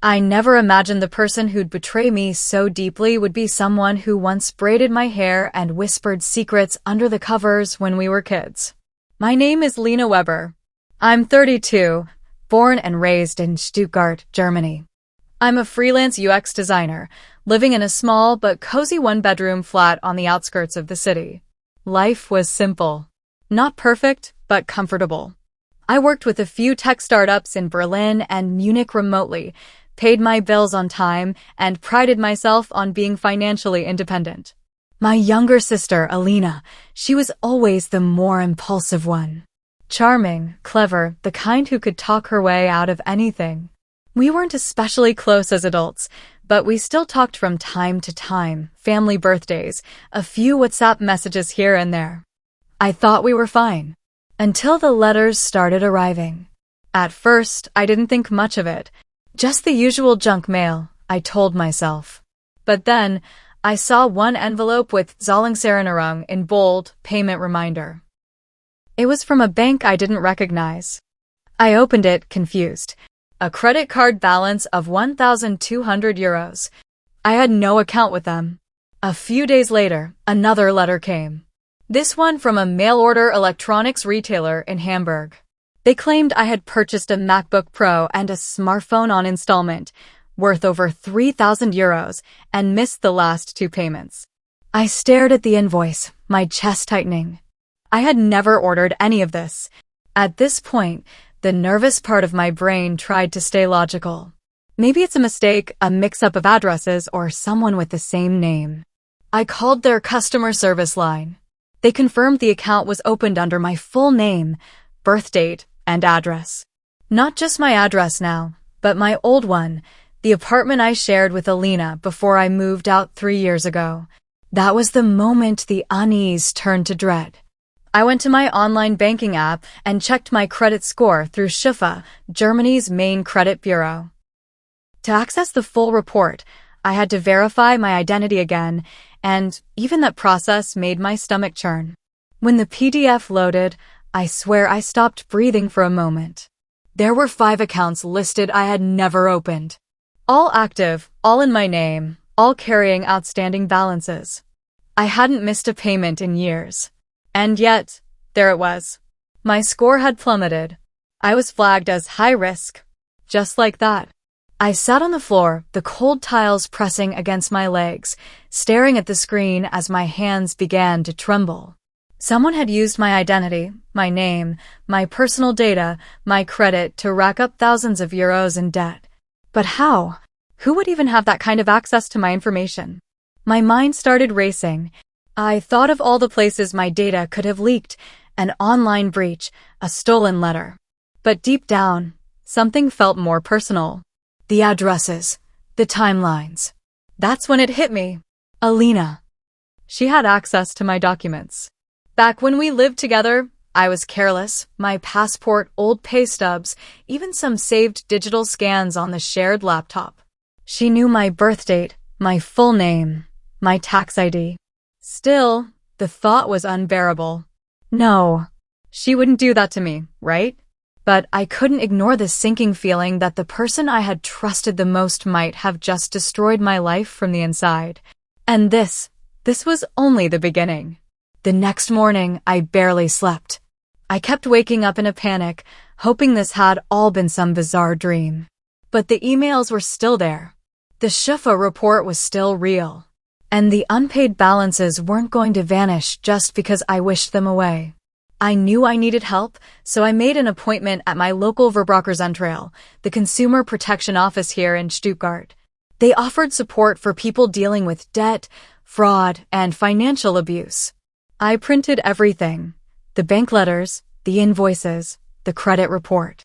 I never imagined the person who'd betray me so deeply would be someone who once braided my hair and whispered secrets under the covers when we were kids. My name is Lena Weber. I'm 32, born and raised in Stuttgart, Germany. I'm a freelance UX designer, living in a small but cozy one-bedroom flat on the outskirts of the city. Life was simple. Not perfect, but comfortable. I worked with a few tech startups in Berlin and Munich remotely, paid my bills on time, and prided myself on being financially independent. My younger sister, Alina, she was always the more impulsive one. Charming, clever, the kind who could talk her way out of anything. We weren't especially close as adults, but we still talked from time to time, family birthdays, a few WhatsApp messages here and there. I thought we were fine, until the letters started arriving. At first, I didn't think much of it. Just the usual junk mail, I told myself. But then, I saw one envelope with Zahlungserinnerung in bold, payment reminder. It was from a bank I didn't recognize. I opened it, confused. A credit card balance of 1,200 euros. I had no account with them. A few days later, another letter came. This one from a mail-order electronics retailer in Hamburg. They claimed I had purchased a MacBook Pro and a smartphone on installment, worth over 3,000 euros, and missed the last two payments. I stared at the invoice, my chest tightening. I had never ordered any of this. At this point, the nervous part of my brain tried to stay logical. Maybe it's a mistake, a mix-up of addresses, or someone with the same name. I called their customer service line. They confirmed the account was opened under my full name, birth date, and address. Not just my address now, but my old one, the apartment I shared with Alina before I moved out 3 years ago. That was the moment the unease turned to dread. I went to my online banking app and checked my credit score through Schufa, Germany's main credit bureau. To access the full report, I had to verify my identity again, and even that process made my stomach churn. When the PDF loaded, I swear I stopped breathing for a moment. There were 5 accounts listed I had never opened. All active, all in my name, all carrying outstanding balances. I hadn't missed a payment in years. And yet, there it was. My score had plummeted. I was flagged as high risk. Just like that. I sat on the floor, the cold tiles pressing against my legs, staring at the screen as my hands began to tremble. Someone had used my identity, my name, my personal data, my credit to rack up thousands of euros in debt. But how? Who would even have that kind of access to my information? My mind started racing. I thought of all the places my data could have leaked, an online breach, a stolen letter. But deep down, something felt more personal. The addresses, the timelines. That's when it hit me. Alina. She had access to my documents. Back when we lived together, I was careless. My passport, old pay stubs, even some saved digital scans on the shared laptop. She knew my birth date, my full name, my tax ID. Still, the thought was unbearable. No, she wouldn't do that to me, right? But I couldn't ignore the sinking feeling that the person I had trusted the most might have just destroyed my life from the inside. And this was only the beginning. The next morning, I barely slept. I kept waking up in a panic, hoping this had all been some bizarre dream. But the emails were still there. The Schufa report was still real. And the unpaid balances weren't going to vanish just because I wished them away. I knew I needed help, so I made an appointment at my local Verbraucherzentrale, the consumer protection office here in Stuttgart. They offered support for people dealing with debt, fraud, and financial abuse. I printed everything: the bank letters, the invoices, the credit report.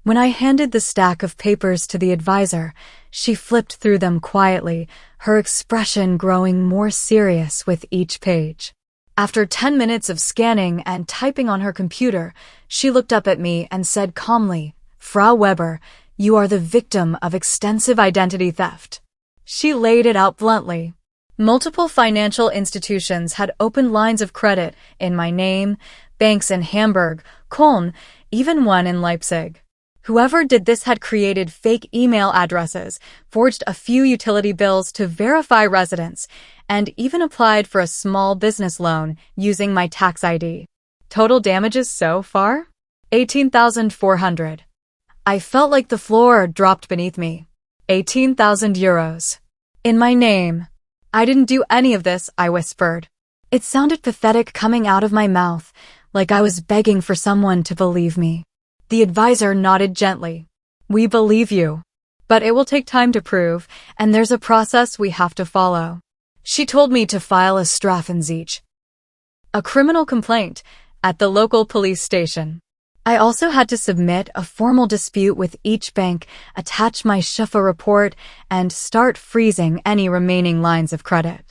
When I handed the stack of papers to the advisor, she flipped through them quietly, her expression growing more serious with each page. After 10 minutes of scanning and typing on her computer, she looked up at me and said calmly, "Frau Weber, you are the victim of extensive identity theft." She laid it out bluntly. Multiple financial institutions had opened lines of credit in my name, banks in Hamburg, Köln, even one in Leipzig. Whoever did this had created fake email addresses, forged a few utility bills to verify residence, and even applied for a small business loan using my tax ID. Total damages so far? 18,400. I felt like the floor dropped beneath me. 18,000 euros. In my name. I didn't do any of this, I whispered. It sounded pathetic coming out of my mouth, like I was begging for someone to believe me. The advisor nodded gently. We believe you. But it will take time to prove, and there's a process we have to follow. She told me to file a Strafensicht, a criminal complaint, at the local police station. I also had to submit a formal dispute with each bank, attach my Schufa report, and start freezing any remaining lines of credit.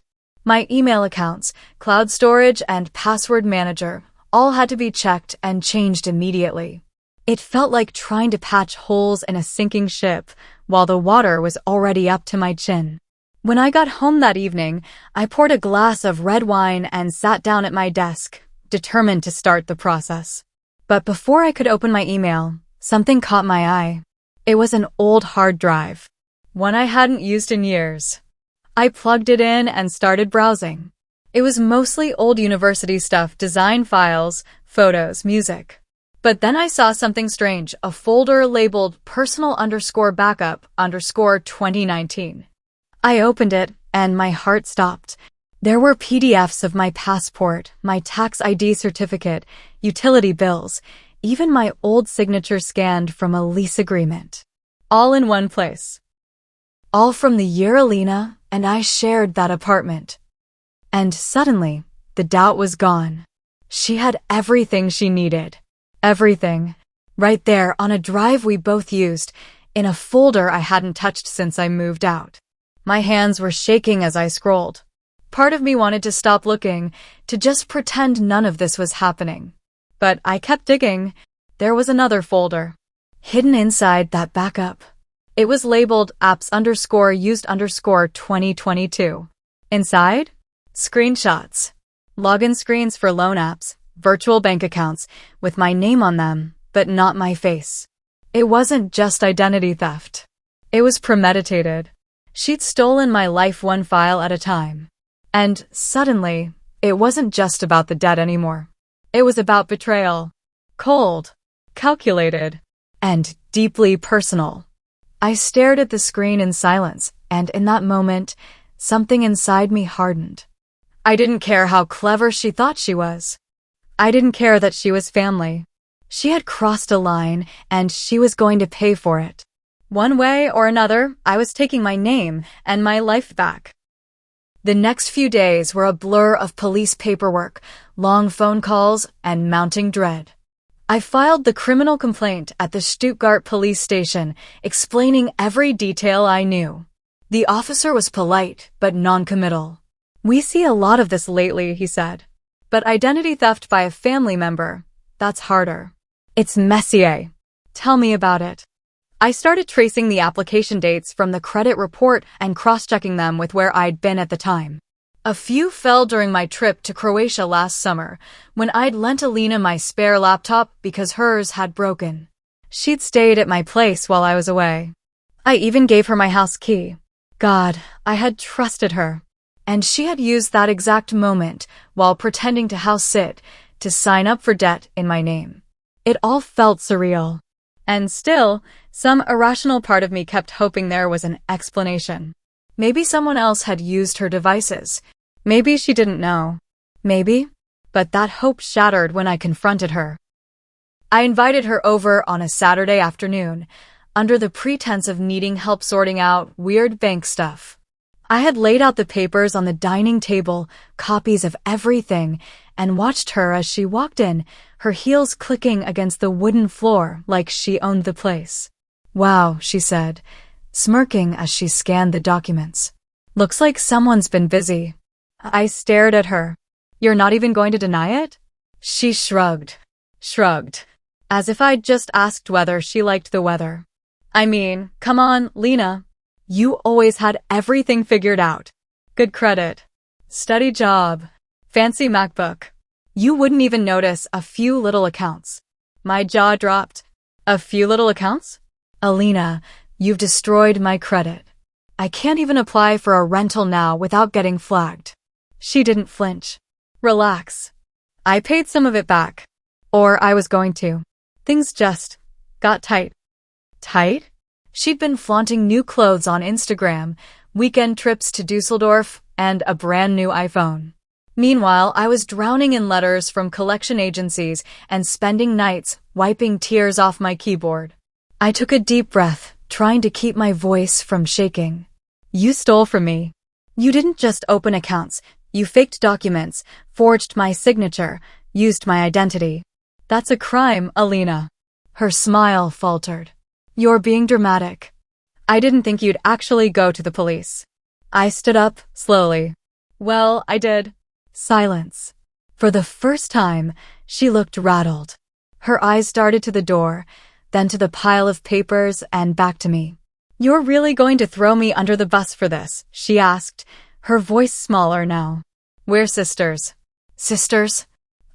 My email accounts, cloud storage, and password manager all had to be checked and changed immediately. It felt like trying to patch holes in a sinking ship while the water was already up to my chin. When I got home that evening, I poured a glass of red wine and sat down at my desk, determined to start the process. But before I could open my email, something caught my eye. It was an old hard drive, one I hadn't used in years. I plugged it in and started browsing. It was mostly old university stuff, design files, photos, music. But then I saw something strange, a folder labeled personal_backup_2019. I opened it, and my heart stopped. There were PDFs of my passport, my tax ID certificate, utility bills, even my old signature scanned from a lease agreement. All in one place. All from the year Alina and I shared that apartment. And suddenly, the doubt was gone. She had everything she needed. Everything. Right there on a drive we both used, in a folder I hadn't touched since I moved out. My hands were shaking as I scrolled. Part of me wanted to stop looking, to just pretend none of this was happening. But I kept digging. There was another folder, hidden inside that backup. It was labeled apps_used_2022. Inside? Screenshots. Login screens for loan apps, virtual bank accounts, with my name on them, but not my face. It wasn't just identity theft. It was premeditated. She'd stolen my life one file at a time. And suddenly, it wasn't just about the debt anymore. It was about betrayal. Cold, calculated, and deeply personal. I stared at the screen in silence, and in that moment, something inside me hardened. I didn't care how clever she thought she was. I didn't care that she was family. She had crossed a line, and she was going to pay for it. One way or another, I was taking my name and my life back. The next few days were a blur of police paperwork, long phone calls, and mounting dread. I filed the criminal complaint at the Stuttgart police station, explaining every detail I knew. The officer was polite, but non-committal. We see a lot of this lately, he said. But identity theft by a family member, that's harder. It's messier. Tell me about it. I started tracing the application dates from the credit report and cross-checking them with where I'd been at the time. A few fell during my trip to Croatia last summer, when I'd lent Alina my spare laptop because hers had broken. She'd stayed at my place while I was away. I even gave her my house key. God, I had trusted her. And she had used that exact moment, while pretending to house sit, to sign up for debt in my name. It all felt surreal. And still, some irrational part of me kept hoping there was an explanation. Maybe someone else had used her devices. Maybe she didn't know. Maybe. But that hope shattered when I confronted her. I invited her over on a Saturday afternoon, under the pretense of needing help sorting out weird bank stuff. I had laid out the papers on the dining table, copies of everything, and watched her as she walked in, her heels clicking against the wooden floor like she owned the place. Wow, she said, smirking as she scanned the documents. Looks like someone's been busy. I stared at her. You're not even going to deny it? She shrugged, as if I'd just asked whether she liked the weather. I mean, come on, Lena. You always had everything figured out. Good credit. Steady job. Fancy MacBook. You wouldn't even notice a few little accounts. My jaw dropped. A few little accounts? Alina, you've destroyed my credit. I can't even apply for a rental now without getting flagged. She didn't flinch. Relax. I paid some of it back. Or I was going to. Things just got tight. Tight? She'd been flaunting new clothes on Instagram, weekend trips to Dusseldorf, and a brand new iPhone. Meanwhile, I was drowning in letters from collection agencies and spending nights wiping tears off my keyboard. I took a deep breath, trying to keep my voice from shaking. You stole from me. You didn't just open accounts. You faked documents, forged my signature, used my identity. That's a crime, Alina. Her smile faltered. You're being dramatic. I didn't think you'd actually go to the police. I stood up, slowly. Well, I did. Silence. For the first time, she looked rattled. Her eyes darted to the door, then to the pile of papers and back to me. You're really going to throw me under the bus for this? She asked, her voice smaller now. We're sisters. Sisters?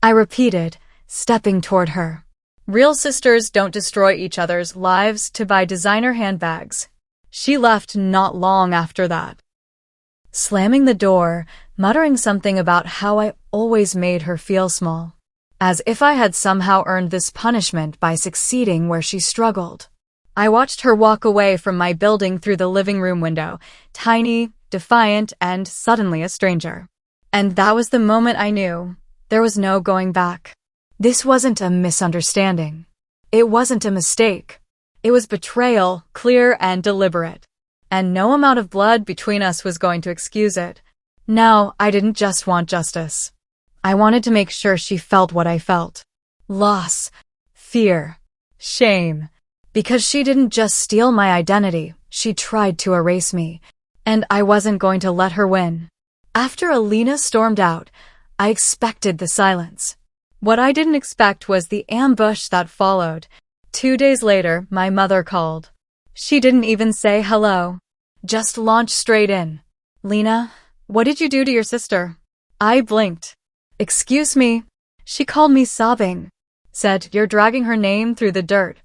I repeated, stepping toward her. Real sisters don't destroy each other's lives to buy designer handbags. She left not long after that. Slamming the door, muttering something about how I always made her feel small. As if I had somehow earned this punishment by succeeding where she struggled. I watched her walk away from my building through the living room window, tiny, defiant, and suddenly a stranger. And that was the moment I knew there was no going back. This wasn't a misunderstanding. It wasn't a mistake. It was betrayal, clear and deliberate. And no amount of blood between us was going to excuse it. Now, I didn't just want justice. I wanted to make sure she felt what I felt. Loss, fear, shame. Because she didn't just steal my identity, she tried to erase me. And I wasn't going to let her win. After Alina stormed out, I expected the silence. What I didn't expect was the ambush that followed. 2 days later, my mother called. She didn't even say hello. Just launched straight in. Lena, what did you do to your sister? I blinked. Excuse me. She called me sobbing. Said, you're dragging her name through the dirt.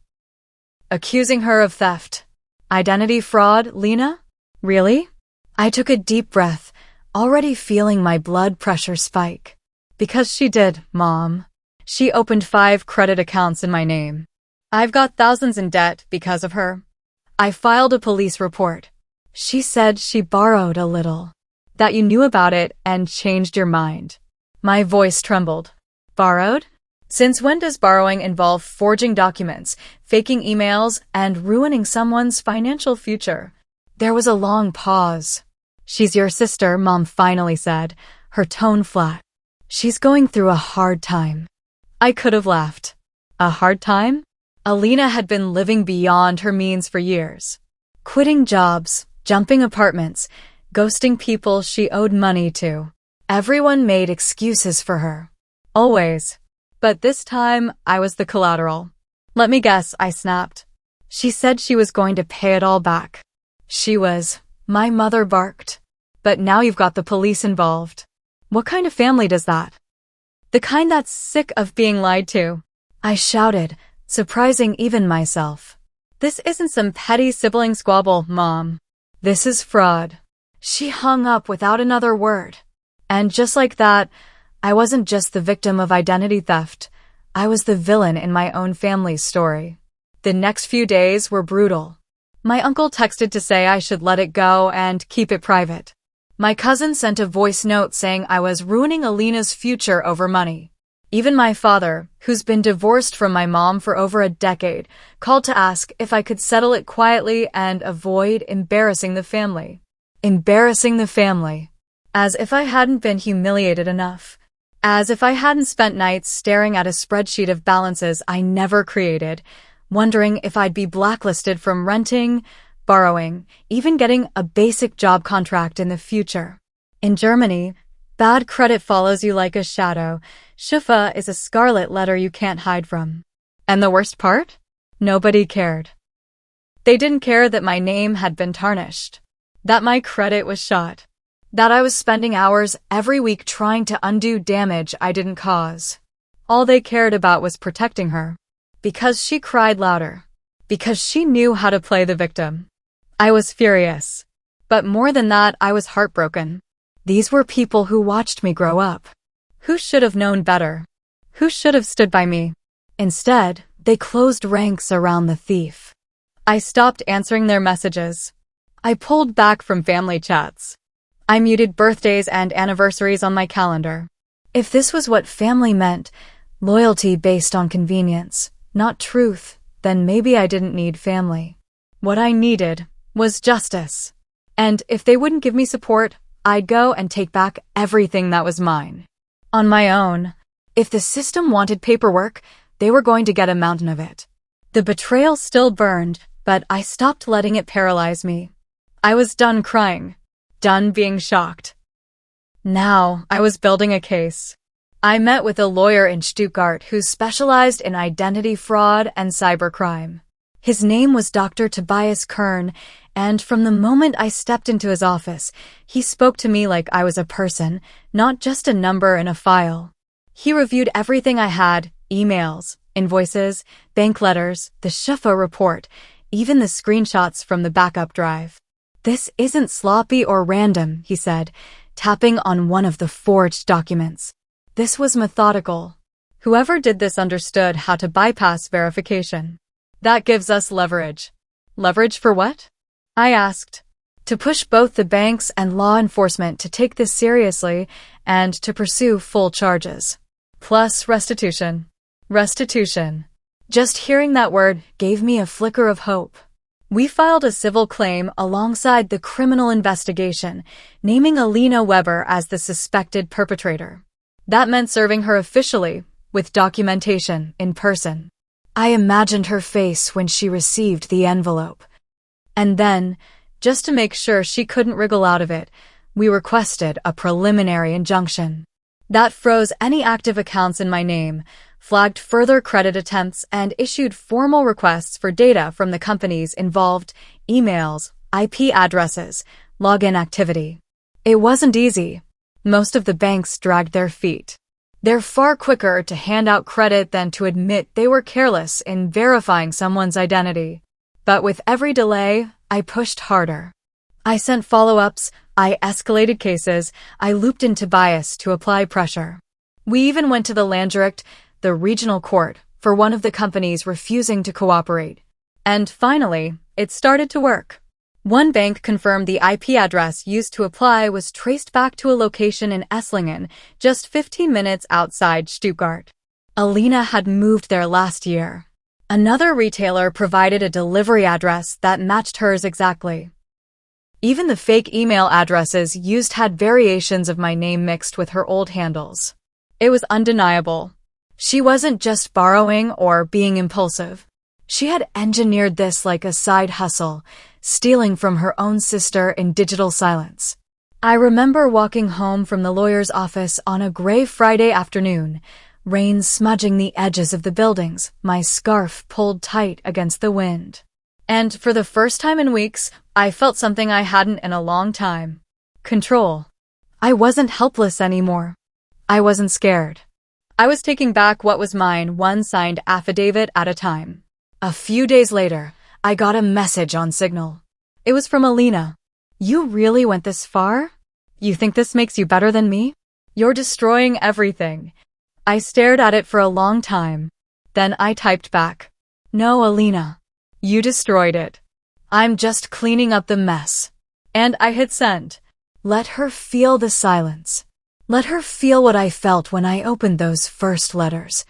Accusing her of theft. Identity fraud, Lena? Really? I took a deep breath, already feeling my blood pressure spike. Because she did, Mom. She opened 5 credit accounts in my name. I've got thousands in debt because of her. I filed a police report. She said she borrowed a little. That you knew about it and changed your mind. My voice trembled. Borrowed? Since when does borrowing involve forging documents, faking emails, and ruining someone's financial future? There was a long pause. She's your sister, Mom finally said, her tone flat. She's going through a hard time. I could have laughed. A hard time? Alina had been living beyond her means for years. Quitting jobs, jumping apartments, ghosting people she owed money to. Everyone made excuses for her. Always. But this time, I was the collateral. Let me guess, I snapped. She said she was going to pay it all back. She was. My mother barked. But now you've got the police involved. What kind of family does that? The kind that's sick of being lied to. I shouted, surprising even myself. This isn't some petty sibling squabble, Mom. This is fraud. She hung up without another word. And just like that, I wasn't just the victim of identity theft. I was the villain in my own family's story. The next few days were brutal. My uncle texted to say I should let it go and keep it private. My cousin sent a voice note saying I was ruining Alina's future over money. Even my father, who's been divorced from my mom for over a decade, called to ask if I could settle it quietly and avoid embarrassing the family. Embarrassing the family. As if I hadn't been humiliated enough. As if I hadn't spent nights staring at a spreadsheet of balances I never created, wondering if I'd be blacklisted from renting, borrowing, even getting a basic job contract in the future. In Germany, bad credit follows you like a shadow. Schufa is a scarlet letter you can't hide from. And the worst part? Nobody cared. They didn't care that my name had been tarnished. That my credit was shot. That I was spending hours every week trying to undo damage I didn't cause. All they cared about was protecting her. Because she cried louder. Because she knew how to play the victim. I was furious. But more than that, I was heartbroken. These were people who watched me grow up. Who should have known better? Who should have stood by me? Instead, they closed ranks around the thief. I stopped answering their messages. I pulled back from family chats. I muted birthdays and anniversaries on my calendar. If this was what family meant, loyalty based on convenience, not truth, then maybe I didn't need family. What I needed was justice. And if they wouldn't give me support, I'd go and take back everything that was mine. On my own. If the system wanted paperwork, they were going to get a mountain of it. The betrayal still burned, but I stopped letting it paralyze me. I was done crying. Done being shocked. Now, I was building a case. I met with a lawyer in Stuttgart who specialized in identity fraud and cybercrime. His name was Dr. Tobias Kern, and from the moment I stepped into his office, he spoke to me like I was a person, not just a number in a file. He reviewed everything I had, emails, invoices, bank letters, the Schufa report, even the screenshots from the backup drive. This isn't sloppy or random, he said, tapping on one of the forged documents. This was methodical. Whoever did this understood how to bypass verification. That gives us leverage. Leverage for what? I asked. To push both the banks and law enforcement to take this seriously and to pursue full charges. Plus restitution. Restitution. Just hearing that word gave me a flicker of hope. We filed a civil claim alongside the criminal investigation, naming Alina Weber as the suspected perpetrator. That meant serving her officially, with documentation, in person. I imagined her face when she received the envelope. And then, just to make sure she couldn't wriggle out of it, we requested a preliminary injunction. That froze any active accounts in my name, flagged further credit attempts, and issued formal requests for data from the companies involved, emails, IP addresses, login activity. It wasn't easy. Most of the banks dragged their feet. They're far quicker to hand out credit than to admit they were careless in verifying someone's identity. But with every delay, I pushed harder. I sent follow-ups, I escalated cases, I looped in Tobias to apply pressure. We even went to the Landgericht, the regional court, for one of the companies refusing to cooperate. And finally, it started to work. One bank confirmed the IP address used to apply was traced back to a location in Esslingen, just 15 minutes outside Stuttgart. Alina had moved there last year. Another retailer provided a delivery address that matched hers exactly. Even the fake email addresses used had variations of my name mixed with her old handles. It was undeniable. She wasn't just borrowing or being impulsive. She had engineered this like a side hustle, stealing from her own sister in digital silence. I remember walking home from the lawyer's office on a gray Friday afternoon, rain smudging the edges of the buildings, my scarf pulled tight against the wind. And for the first time in weeks, I felt something I hadn't in a long time. Control. I wasn't helpless anymore. I wasn't scared. I was taking back what was mine, one signed affidavit at a time. A few days later, I got a message on Signal. It was from Alina. You really went this far? You think this makes you better than me? You're destroying everything. I stared at it for a long time. Then I typed back. No, Alina. You destroyed it. I'm just cleaning up the mess. And I hit send. Let her feel the silence. Let her feel what I felt when I opened those first letters.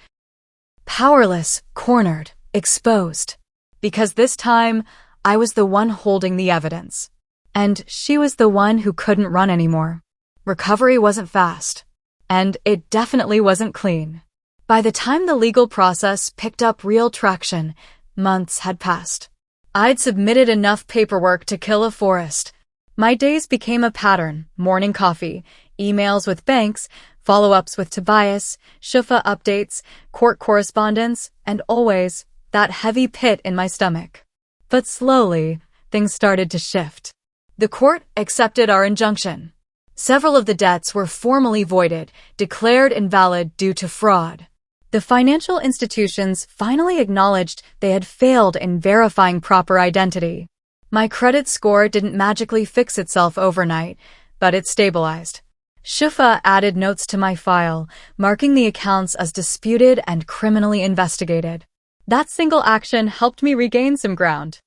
Powerless, cornered, exposed. Because this time, I was the one holding the evidence. And she was the one who couldn't run anymore. Recovery wasn't fast. And it definitely wasn't clean. By the time the legal process picked up real traction, months had passed. I'd submitted enough paperwork to kill a forest. My days became a pattern: morning coffee, emails with banks, follow-ups with Tobias, Schufa updates, court correspondence, and always that heavy pit in my stomach. But slowly, things started to shift. The court accepted our injunction. Several of the debts were formally voided, declared invalid due to fraud. The financial institutions finally acknowledged they had failed in verifying proper identity. My credit score didn't magically fix itself overnight, but it stabilized. Shufa added notes to my file, marking the accounts as disputed and criminally investigated. That single action helped me regain some ground.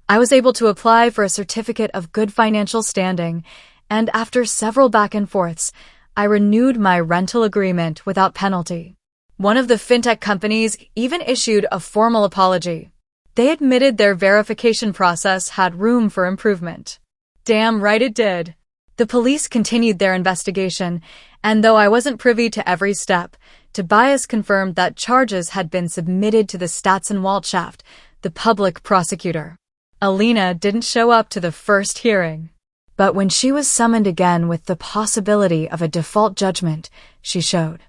I was able to apply for a certificate of good financial standing, and after several back and forths, I renewed my rental agreement without penalty. One of the fintech companies even issued a formal apology. They admitted their verification process had room for improvement. Damn right it did. The police continued their investigation, and though I wasn't privy to every step, Tobias confirmed that charges had been submitted to the Staatsanwaltschaft, the public prosecutor. Alina didn't show up to the first hearing. But when she was summoned again with the possibility of a default judgment, she showed.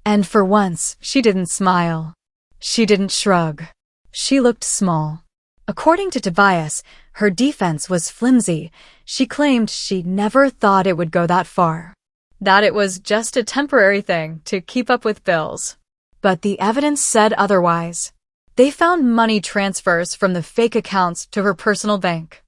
And for once, she didn't smile. She didn't shrug. She looked small. According to Tobias, her defense was flimsy. She claimed she never thought it would go that far. That it was just a temporary thing to keep up with bills. But the evidence said otherwise. They found money transfers from the fake accounts to her personal bank.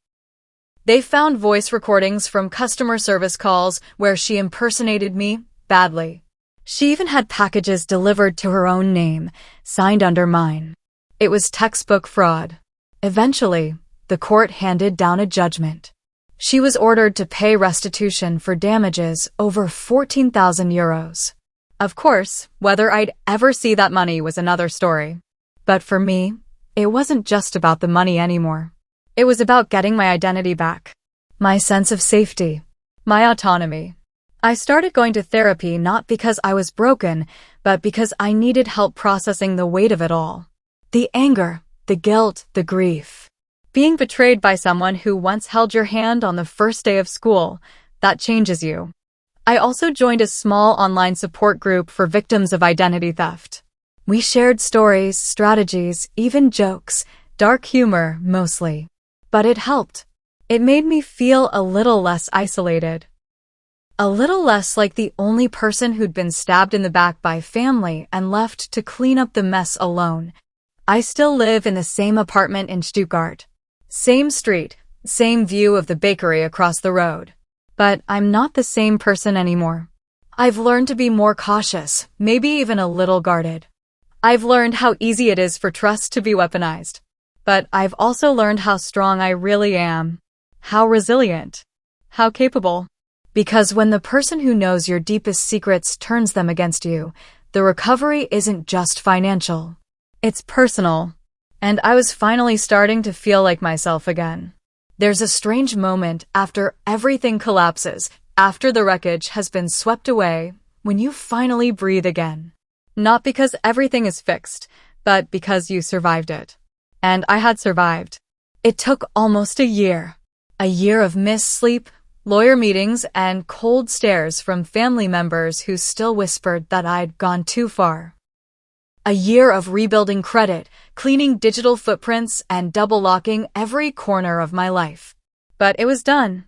They found voice recordings from customer service calls where she impersonated me badly. She even had packages delivered to her own name, signed under mine. It was textbook fraud. Eventually, the court handed down a judgment. She was ordered to pay restitution for damages over 14,000 euros. Of course, whether I'd ever see that money was another story. But for me, it wasn't just about the money anymore. It was about getting my identity back, my sense of safety, my autonomy. I started going to therapy not because I was broken, but because I needed help processing the weight of it all. The anger, the guilt, the grief. Being betrayed by someone who once held your hand on the first day of school, that changes you. I also joined a small online support group for victims of identity theft. We shared stories, strategies, even jokes, dark humor mostly. But it helped. It made me feel a little less isolated. A little less like the only person who'd been stabbed in the back by family and left to clean up the mess alone. I still live in the same apartment in Stuttgart. Same street, same view of the bakery across the road. But I'm not the same person anymore. I've learned to be more cautious, maybe even a little guarded. I've learned how easy it is for trust to be weaponized. But I've also learned how strong I really am. How resilient. How capable. Because when the person who knows your deepest secrets turns them against you, the recovery isn't just financial. It's personal. And I was finally starting to feel like myself again. There's a strange moment after everything collapses, after the wreckage has been swept away, when you finally breathe again. Not because everything is fixed, but because you survived it. And I had survived. It took almost a year. A year of missed sleep, lawyer meetings, and cold stares from family members who still whispered that I'd gone too far. A year of rebuilding credit, cleaning digital footprints, and double-locking every corner of my life. But it was done.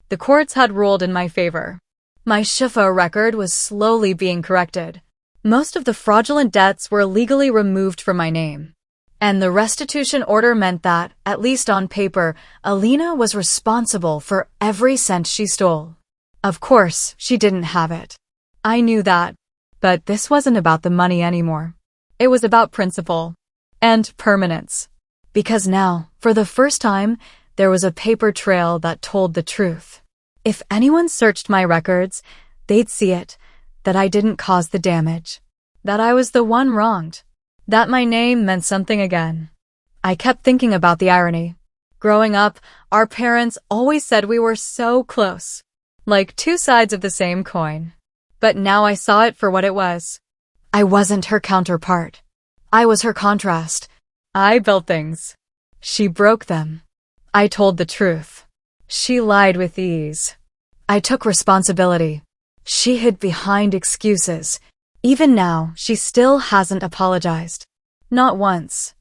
The courts had ruled in my favor. My Shufa record was slowly being corrected. Most of the fraudulent debts were legally removed from my name. And the restitution order meant that, at least on paper, Alina was responsible for every cent she stole. Of course, she didn't have it. I knew that. But this wasn't about the money anymore. It was about principle. And permanence. Because now, for the first time, there was a paper trail that told the truth. If anyone searched my records, they'd see it, that I didn't cause the damage. That I was the one wronged. That my name meant something again. I kept thinking about the irony. Growing up, our parents always said we were so close. Like two sides of the same coin. But now I saw it for what it was. I wasn't her counterpart. I was her contrast. I built things. She broke them. I told the truth. She lied with ease. I took responsibility. She hid behind excuses. Even now, she still hasn't apologized. Not once.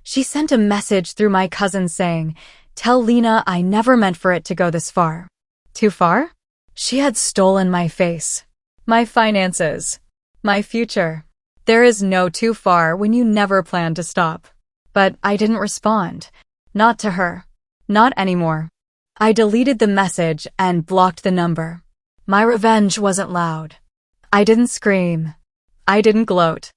She sent a message through my cousin saying, "Tell Lena I never meant for it to go this far." Too far? She had stolen my face. My finances. My future. There is no too far when you never plan to stop. But I didn't respond. Not to her. Not anymore. I deleted the message and blocked the number. My revenge wasn't loud. I didn't scream. I didn't gloat.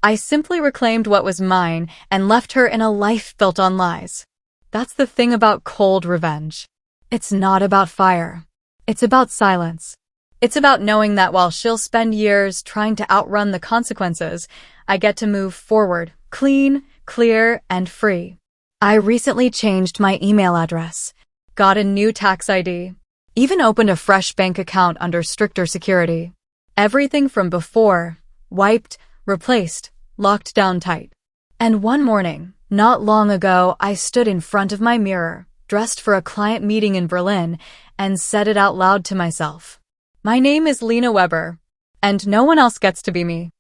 I simply reclaimed what was mine and left her in a life built on lies. That's the thing about cold revenge. It's not about fire. It's about silence. It's about knowing that while she'll spend years trying to outrun the consequences, I get to move forward, clean, clear, and free. I recently changed my email address, got a new tax ID, even opened a fresh bank account under stricter security. Everything from before, wiped, replaced, locked down tight. And one morning, not long ago, I stood in front of my mirror, dressed for a client meeting in Berlin, and said it out loud to myself. My name is Lena Weber, and no one else gets to be me.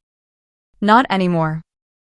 Not anymore.